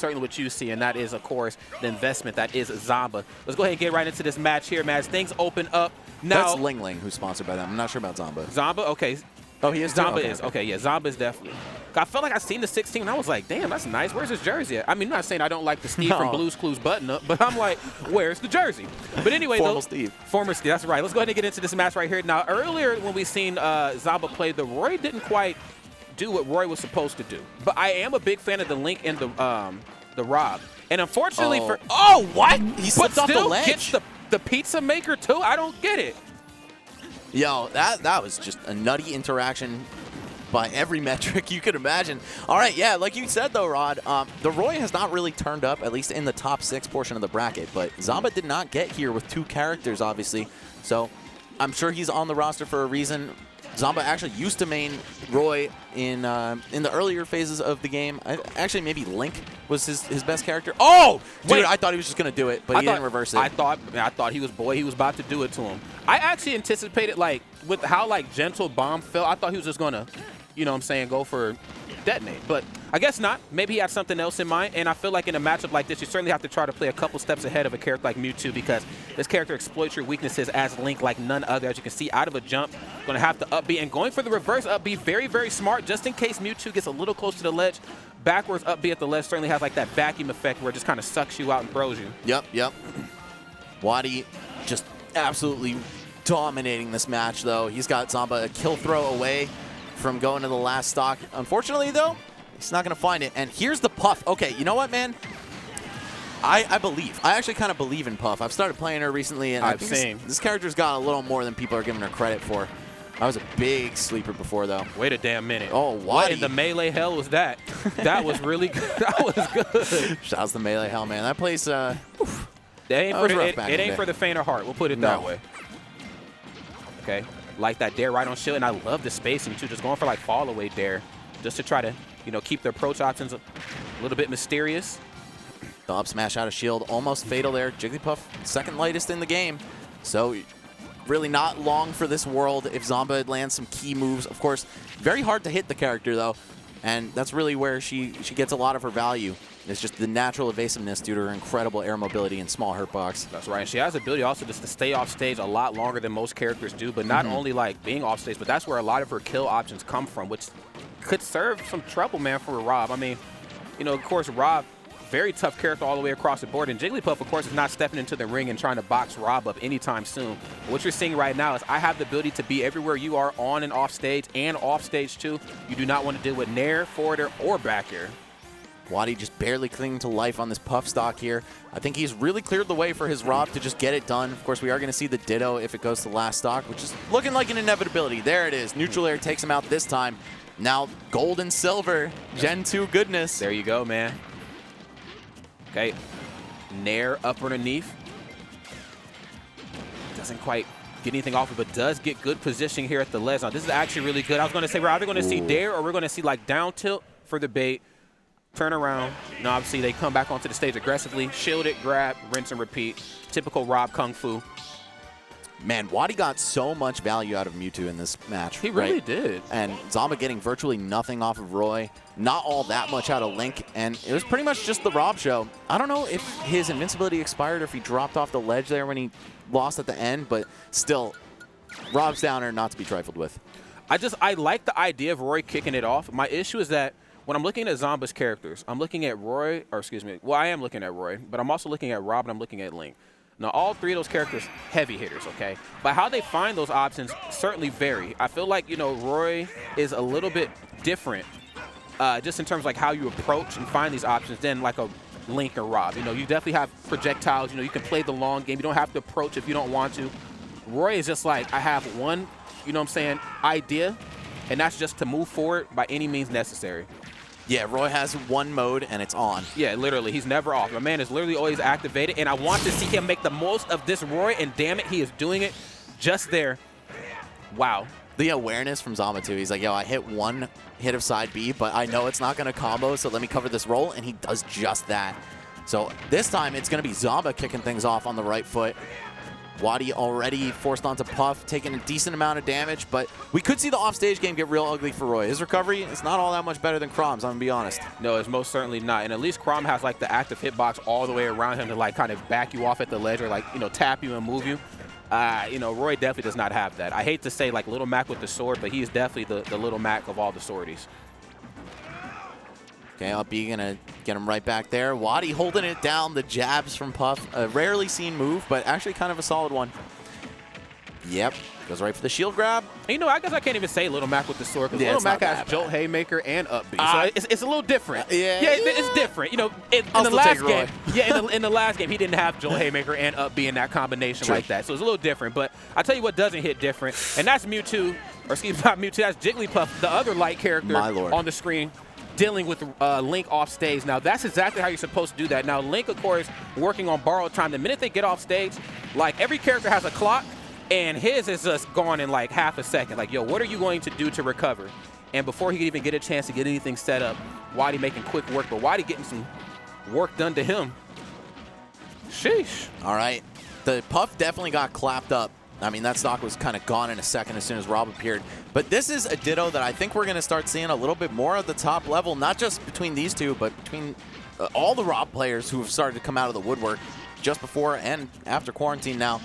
certainly what you see, and that is, of course, the investment that is Zomba. Let's go ahead and get right into this match here, man. As things open up now. That's Ling Ling, who's sponsored by them. I'm not sure about Zomba. Zomba, okay. Oh, he is? Zomba is. Okay, yeah, Zomba is definitely. I felt like I seen the 16, and I was like, damn, that's nice. Where's his jersey at? I mean, I'm not saying I don't like the Steve from Blue's Clues button-up, but I'm like, where's the jersey? But anyway, Formal Steve. Former Steve, that's right. Let's go ahead and get into this match right here. Now, earlier when we seen Zomba play, the Roy didn't quite do what Roy was supposed to do. But I am a big fan of the Link and the Rob. And unfortunately for... Oh, what? He slipped off the ledge. Gets the pizza maker, too? I don't get it. Yo, that was just a nutty interaction by every metric you could imagine. All right, yeah, like you said, though, Rod, the Roy has not really turned up, at least in the top 6 portion of the bracket. But Zomba did not get here with 2 characters, obviously. So I'm sure he's on the roster for a reason. Zomba actually used to main Roy in the earlier phases of the game. Actually, maybe Link was his best character. Oh, dude, wait. I thought he was just going to do it, but he didn't reverse it. I thought he was about to do it to him. I actually anticipated, like, with how, like, gentle bomb fell, I thought he was just going to, you know what I'm saying, go for detonate. But I guess not. Maybe he had something else in mind. And I feel like in a matchup like this, you certainly have to try to play a couple steps ahead of a character like Mewtwo, because this character exploits your weaknesses as Link like none other. As you can see, out of a jump, going to have to up B. And going for the reverse up B, very, very smart, just in case Mewtwo gets a little close to the ledge. Backwards up B at the ledge certainly has like that vacuum effect where it just kind of sucks you out and throws you. Yep. WaDi just absolutely dominating this match, though. He's got Zomba a kill throw away from going to the last stock. Unfortunately, though, he's not going to find it. And here's the Puff. Okay, you know what, man? I believe. I actually kind of believe in Puff. I've started playing her recently, and I think this character's got a little more than people are giving her credit for. I was a big sleeper before, though. Wait a damn minute. Oh, WaDi. What in the melee hell was that? That was really good. That was good. Shouts to melee hell, man. That place, it ain't for the faint of heart. We'll put it that way. Okay. Like that dare right on shield, and I love the spacing too, just going for like fall away dare, just to try to, you know, keep the approach options a little bit mysterious. The up smash out of shield, almost fatal there. Jigglypuff, second lightest in the game, so really not long for this world if Zomba lands some key moves. Of course, very hard to hit the character though, and that's really where she gets a lot of her value. It's just the natural evasiveness due to her incredible air mobility and small hurt box. That's right. And she has the ability also just to stay off stage a lot longer than most characters do, but not only like being off stage, but that's where a lot of her kill options come from, which could serve some trouble, man, for Rob. I mean, you know, of course, Rob, very tough character all the way across the board, and Jigglypuff, of course, is not stepping into the ring and trying to box Rob up anytime soon. What you're seeing right now is I have the ability to be everywhere you are on and off stage, and off stage too. You do not want to deal with nair, forward air, or back air. WaDi just barely clinging to life on this Puff stock here. I think he's really cleared the way for his Rob to just get it done. Of course, we are going to see the Ditto if it goes to last stock, which is looking like an inevitability. There it is. Neutral air takes him out this time. Now gold and silver, Gen 2 goodness. There you go, man. Okay, nair up underneath. Doesn't quite get anything off of it, but does get good position here at the ledge. Now, this is actually really good. I was going to say we're either going to see dare or we're going to see like down tilt for the bait. Turn around. Now, obviously, they come back onto the stage aggressively. Shield it, grab, rinse, and repeat. Typical Rob Kung Fu. Man, WaDi got so much value out of Mewtwo in this match. He really did. And Zomba getting virtually nothing off of Roy. Not all that much out of Link. And it was pretty much just the Rob show. I don't know if his invincibility expired or if he dropped off the ledge there when he lost at the end. But still, Rob's downer not to be trifled with. I like the idea of Roy kicking it off. My issue is that when I'm looking at Zomba's characters, I'm looking at Roy, or excuse me, well, I am looking at Roy, but I'm also looking at Rob and I'm looking at Link. Now, all three of those characters, heavy hitters, okay? But how they find those options certainly vary. I feel like, you know, Roy is a little bit different just in terms of like how you approach and find these options than like a Link or Rob. You know, you definitely have projectiles. You know, you can play the long game. You don't have to approach if you don't want to. Roy is just like, I have one, you know what I'm saying, idea, and that's just to move forward by any means necessary. Yeah, Roy has one mode, and it's on. Yeah, literally. He's never off. My man is literally always activated, and I want to see him make the most of this Roy, and damn it, he is doing it just there. Wow. The awareness from Zomba, too. He's like, yo, I hit one hit of side B, but I know it's not going to combo, so let me cover this roll, and he does just that. So this time, it's going to be Zomba kicking things off on the right foot. WaDi already forced onto Puff, taking a decent amount of damage, but we could see the offstage game get real ugly for Roy. His recovery is not all that much better than Crom's, I'm gonna be honest. No, it's most certainly not. And at least Crom has like the active hitbox all the way around him to like kind of back you off at the ledge or like, you know, tap you and move you. You know, Roy definitely does not have that. I hate to say like Little Mac with the sword, but he is definitely the Little Mac of all the swordies. Okay, up B gonna get him right back there. WaDi holding it down, the jabs from Puff. A rarely seen move, but actually kind of a solid one. Yep, goes right for the shield grab. And, you know, I guess I can't even say Little Mac with the sword because Little Mac has Jolt Haymaker and up B. So it's a little different. It's different. You know, in the last game, in the last game, he didn't have Jolt Haymaker and up B in that combination like that. So it's a little different. But I tell you what doesn't hit different, and that's Mewtwo, or excuse me, not Mewtwo, that's Jigglypuff, the other light character on the screen, dealing with Link off stage. Now, that's exactly how you're supposed to do that. Now, Link, of course, working on borrowed time. The minute they get off stage, like, every character has a clock, and his is just gone in, like, half a second. Like, yo, what are you going to do to recover? And before he could even get a chance to get anything set up, WaDi making quick work, but WaDi getting some work done to him. Sheesh. All right. The Puff definitely got clapped up. I mean, that stock was kind of gone in a second as soon as Rob appeared. But this is a ditto that I think we're going to start seeing a little bit more at the top level, not just between these two, but between all the Rob players who have started to come out of the woodwork just before and after quarantine now.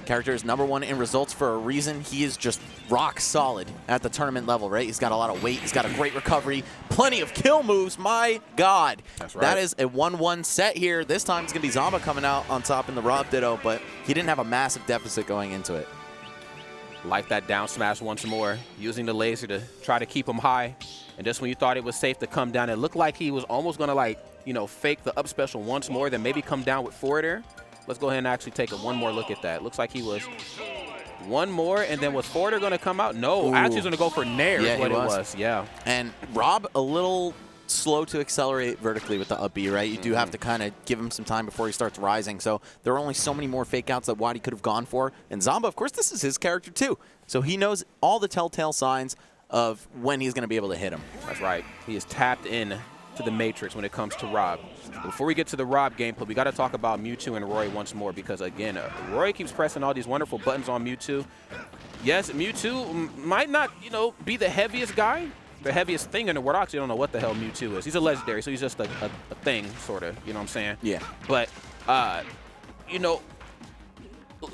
Character is #1 in results for a reason. He is just rock solid at the tournament level, right? He's got a lot of weight. He's got a great recovery. Plenty of kill moves. My God. That's right. That is a 1-1 set here. This time it's going to be Zomba coming out on top in the Rob ditto, but he didn't have a massive deficit going into it. Like that down smash once more, using the laser to try to keep him high. And just when you thought it was safe to come down, it looked like he was almost going to, like, you know, fake the up special once more, then maybe come down with forward air. Let's go ahead and actually take one more look at that. Looks like he was one more, and then was forward air going to come out? No, actually he's going to go for nair is what it was. Yeah. And Rob a little slow to accelerate vertically with the up B, right? You do have to kind of give him some time before he starts rising. So there are only so many more fake outs that WaDi could have gone for. And Zomba, of course, this is his character too. So he knows all the telltale signs of when he's going to be able to hit him. That's right. He is tapped in to the Matrix when it comes to Rob. Before we get to the Rob gameplay, we got to talk about Mewtwo and Roy once more because, again, Roy keeps pressing all these wonderful buttons on Mewtwo. Yes, Mewtwo might not, you know, be the heaviest guy, the heaviest thing in the world. I actually don't know what the hell Mewtwo is. He's a legendary, so he's just a thing, sort of, you know what I'm saying? Yeah. But, you know,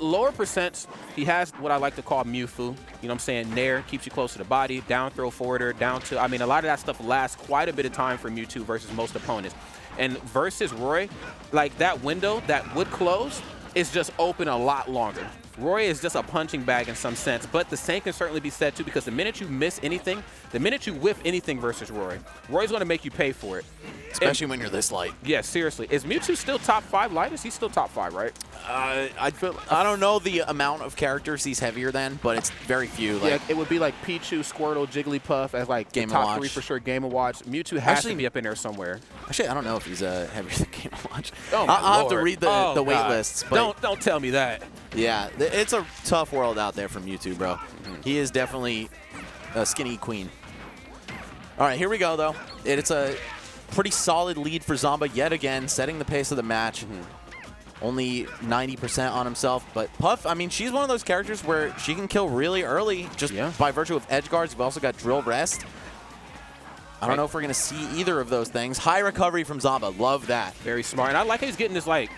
lower percents, he has what I like to call Mewfu. You know what I'm saying? Nair keeps you close to the body, down throw forwarder, down to, I mean, a lot of that stuff lasts quite a bit of time for Mewtwo versus most opponents. And versus Roy, like that window that would close is just open a lot longer. Roy is just a punching bag in some sense, but the same can certainly be said too because the minute you miss anything, the minute you whiff anything versus Roy, Roy's going to make you pay for it. Especially when you're this light. Yeah, seriously. Is Mewtwo still top 5 lightest? He's still top 5, right? I don't know the amount of characters he's heavier than, but it's very few. Like, yeah, it would be like Pichu, Squirtle, Jigglypuff as like Game the top Watch. 3 for sure. Game & Watch. Mewtwo has to be up in there somewhere. Actually, I don't know if he's heavier than Game & Watch. Oh, I'll have to read the wait lists. But don't tell me that. Yeah, it's a tough world out there for Mewtwo, bro. He is definitely a skinny queen. All right, here we go, though. It's a pretty solid lead for Zomba yet again, setting the pace of the match. Only 90% on himself, but Puff, I mean, she's one of those characters where she can kill really early just by virtue of edge guards. You've also got drill rest. I don't know if we're going to see either of those things. High recovery from Zomba. Love that. Very smart. And I like how he's getting this, like,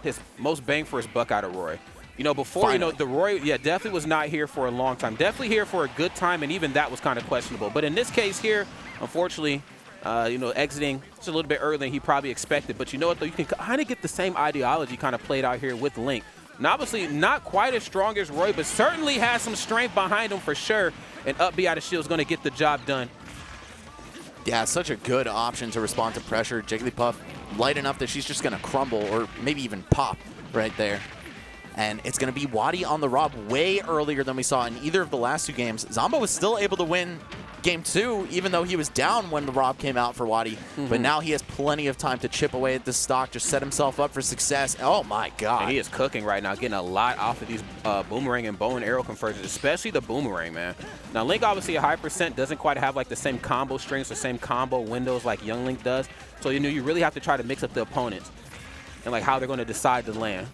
his most bang for his buck out of Roy. You know, before, you know, the Roy, yeah, definitely was not here for a long time. Definitely here for a good time, and even that was kind of questionable. But in this case here, unfortunately, you know, exiting just a little bit earlier than he probably expected. But you know what, though? You can kind of get the same ideology kind of played out here with Link. And obviously not quite as strong as Roy, but certainly has some strength behind him for sure. And up B out of shield is going to get the job done. Yeah, such a good option to respond to pressure. Jigglypuff light enough that she's just going to crumble or maybe even pop right there. And it's going to be WaDi on the Rob way earlier than we saw in either of the last 2 games. Zomba was still able to win Game 2, even though he was down when the Rob came out for WaDi. But now he has plenty of time to chip away at this stock, just set himself up for success. Oh, my God. And he is cooking right now, getting a lot off of these boomerang and bow and arrow conversions, especially the boomerang, man. Now, Link, obviously, a high percent, doesn't quite have, like, the same combo strings or same combo windows like Young Link does. So, you know, you really have to try to mix up the opponents and, like, how they're going to decide to land.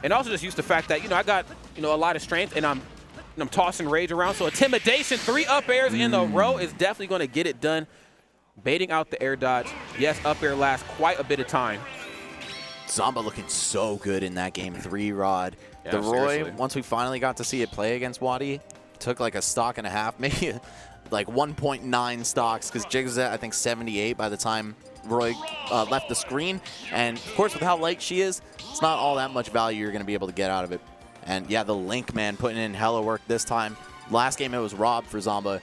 And also just use the fact that, I got, a lot of strength and I'm tossing rage around. So intimidation, 3 up airs in a row is definitely going to get it done. Baiting out the air dodge. Yes, up air lasts quite a bit of time. Zomba looking so good in that game 3, Rod. Yeah, the Roy, seriously. once we finally got to see it play against WaDi, took like a stock and a half, maybe like 1.9 stocks, because Jigs was at, I think, 78 by the time Roy left the screen. And, of course, with how light she is, it's not all that much value you're going to be able to get out of it. And, yeah, the Link, man, putting in hella work this time. Last game, it was Rob for Zomba.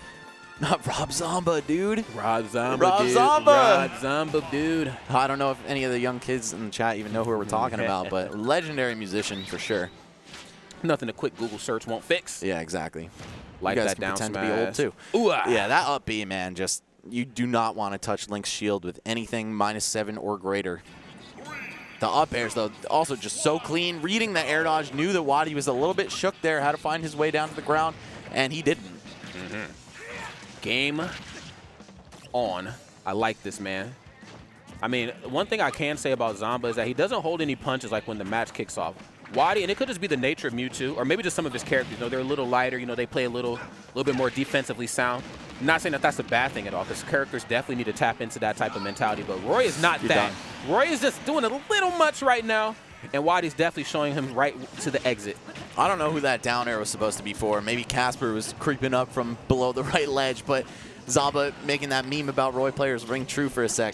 Not Rob Zomba, dude. Rob Zomba, Rob dude. Zomba. Rob Zomba, dude. I don't know if any of the young kids in the chat even know who we're talking about, but legendary musician for sure. Nothing a quick Google search won't fix. Yeah, exactly. Like you guys that can down pretend smash. to be old too. Ooh, ah. Yeah, that up B, man, just you do not want to touch Link's shield with anything -7 or greater. The up airs, though, also just so clean. Reading the air dodge, knew that WaDi was a little bit shook there, had to find his way down to the ground, and he didn't. Game on. I like this, man. I mean, one thing I can say about Zomba is that he doesn't hold any punches like when the match kicks off. WaDi, and it could just be the nature of Mewtwo, or maybe just some of his characters. They're a little lighter. They play a little bit more defensively sound. I'm not saying that that's a bad thing at all, because characters definitely need to tap into that type of mentality. But Roy is not that. Roy is just doing a little much right now, and WaDi's definitely showing him right to the exit. I don't know who that down air was supposed to be for. Maybe Casper was creeping up from below the right ledge, but Zomba making that meme about Roy players ring true for a sec.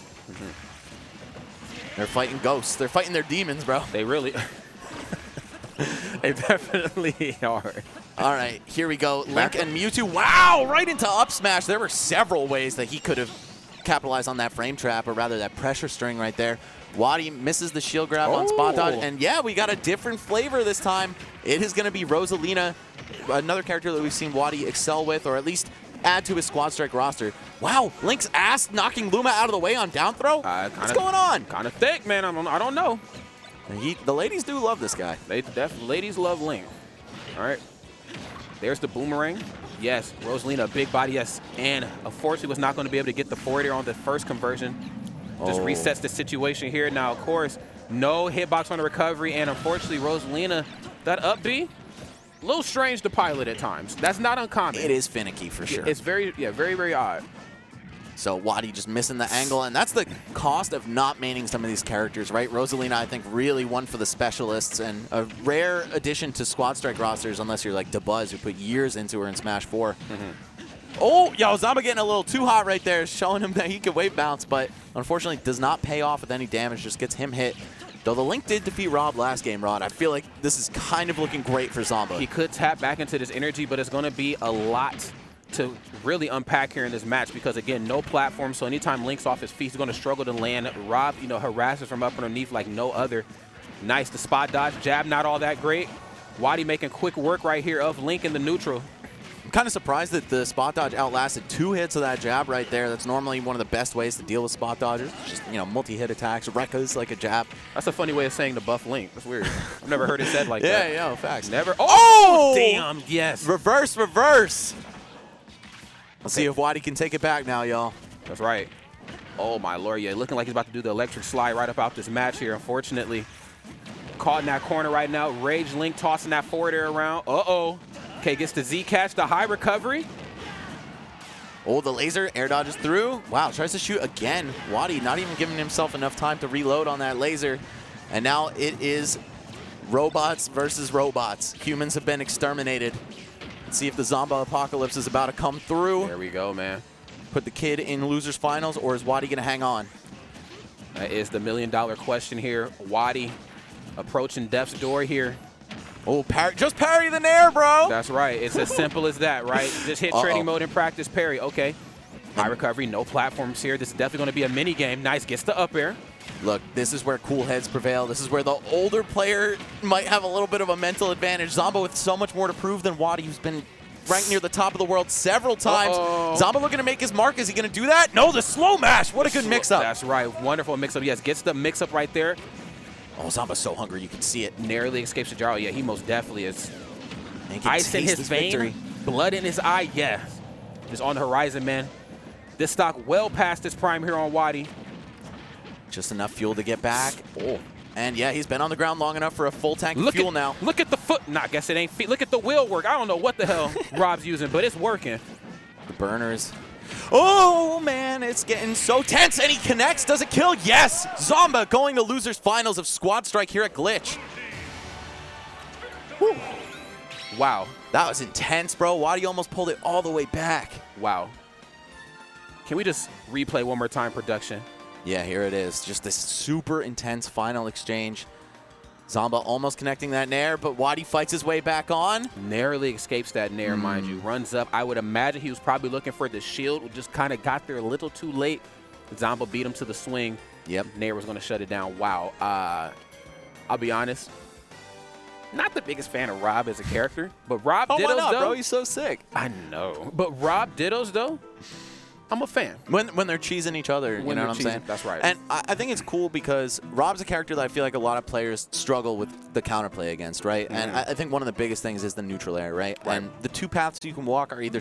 They're fighting ghosts. They're fighting their demons, bro. They really... They definitely are. All right, here we go. Link and Mewtwo. Wow, right into up smash. There were several ways that he could have capitalized on that frame trap, or rather that pressure string right there. WaDi misses the shield grab on spot dodge. And yeah, we got a different flavor this time. It is going to be Rosalina, another character that we've seen WaDi excel with, or at least add to his Squad Strike roster. Wow, Link's ass knocking Luma out of the way on down throw? What's going on? Kind of thick, man. I don't know. The ladies do love this guy. Ladies love Link. All right. There's the boomerang. Yes, Rosalina, big body, yes. And unfortunately was not going to be able to get the forward air on the first conversion. Just resets the situation here. Now, of course, no hitbox on the recovery. And unfortunately, Rosalina, that up B, a little strange to pilot at times. That's not uncommon. It is finicky for sure. It's very, very odd. So WaDi just missing the angle, and that's the cost of not maining some of these characters, right? Rosalina, I think, really one for the specialists, and a rare addition to Squad Strike rosters, unless you're like DeBuzz, who put years into her in Smash 4. Oh, yo, Zomba getting a little too hot right there, showing him that he can wave bounce, but unfortunately does not pay off with any damage, just gets him hit. Though the Link did defeat Rob last game, Rod, I feel like this is kind of looking great for Zomba. He could tap back into this energy, but it's going to be a lot to really unpack here in this match, because again, no platform, so anytime Link's off his feet, he's going to struggle to land. Rob, harasses from up underneath like no other. Nice, the spot dodge, jab not all that great. WaDi making quick work right here of Link in the neutral. I'm kind of surprised that the spot dodge outlasted 2 hits of that jab right there. That's normally one of the best ways to deal with spot dodgers. Just, multi-hit attacks, rekkas like a jab. That's a funny way of saying to buff Link. That's weird. I've never heard it said like that. Yeah, facts. Never. Oh, damn, yes. Reverse. Let's see if WaDi can take it back now, y'all. That's right. Oh, my lord. Yeah, looking like he's about to do the electric slide right about this match here, unfortunately. Caught in that corner right now. Rage Link tossing that forward air around. Uh-oh. Okay, gets the Z catch, the high recovery. Oh, the laser air dodges through. Wow, tries to shoot again. WaDi not even giving himself enough time to reload on that laser. And now it is robots versus robots. Humans have been exterminated. Let's see if the Zomba apocalypse is about to come through. There we go, man. Put the kid in losers finals, or is WaDi going to hang on? That is the million-dollar question here. WaDi approaching death's door here. Oh, just parry the nair, bro. That's right. It's as simple as that, right? Just hit training mode and practice parry. Okay. High recovery, no platforms here. This is definitely going to be a mini game. Nice, gets the up air. Look, this is where cool heads prevail. This is where the older player might have a little bit of a mental advantage. Zomba with so much more to prove than WaDi, who's been ranked near the top of the world several times. Zomba looking to make his mark. Is he going to do that? No, the slow mash. What a good mix-up. That's right. Wonderful mix-up. Yes, gets the mix-up right there. Oh, Zomba's so hungry. You can see it. Narrowly escapes the gyro. Yeah, he most definitely is. Ice in his vein, blood in his eye. Yeah, just on the horizon, man. This stock well past its prime here on WaDi. Just enough fuel to get back. Oh, And yeah, he's been on the ground long enough for a full tank of fuel now. Look at the foot. Nah, I guess it ain't feet. Look at the wheel work. I don't know what the hell Rob's using, but it's working. The burners. Oh, man, it's getting so tense, and he connects. Does it kill? Yes! Zomba going to losers finals of Squad Strike here at Glitch. Whew. Wow. That was intense, bro. WaDi almost pulled it all the way back. Wow. Can we just replay one more time, production? Yeah, here it is. Just this super intense final exchange. Zomba almost connecting that nair, but WaDi fights his way back on. Narrowly escapes that nair, mind you. Runs up. I would imagine he was probably looking for the shield. Just kind of got there a little too late. Zomba beat him to the swing. Yep. Nair was going to shut it down. Wow. I'll be honest. Not the biggest fan of Rob as a character, but Rob Dittos, why not, though. bro? He's so sick. I know. But Rob Dittos, though, I'm a fan. When they're cheesing each other, you know what I'm saying? That's right. And I think it's cool because Rob's a character that I feel like a lot of players struggle with the counterplay against, right? And I think one of the biggest things is the neutral air, right? And the two paths you can walk are either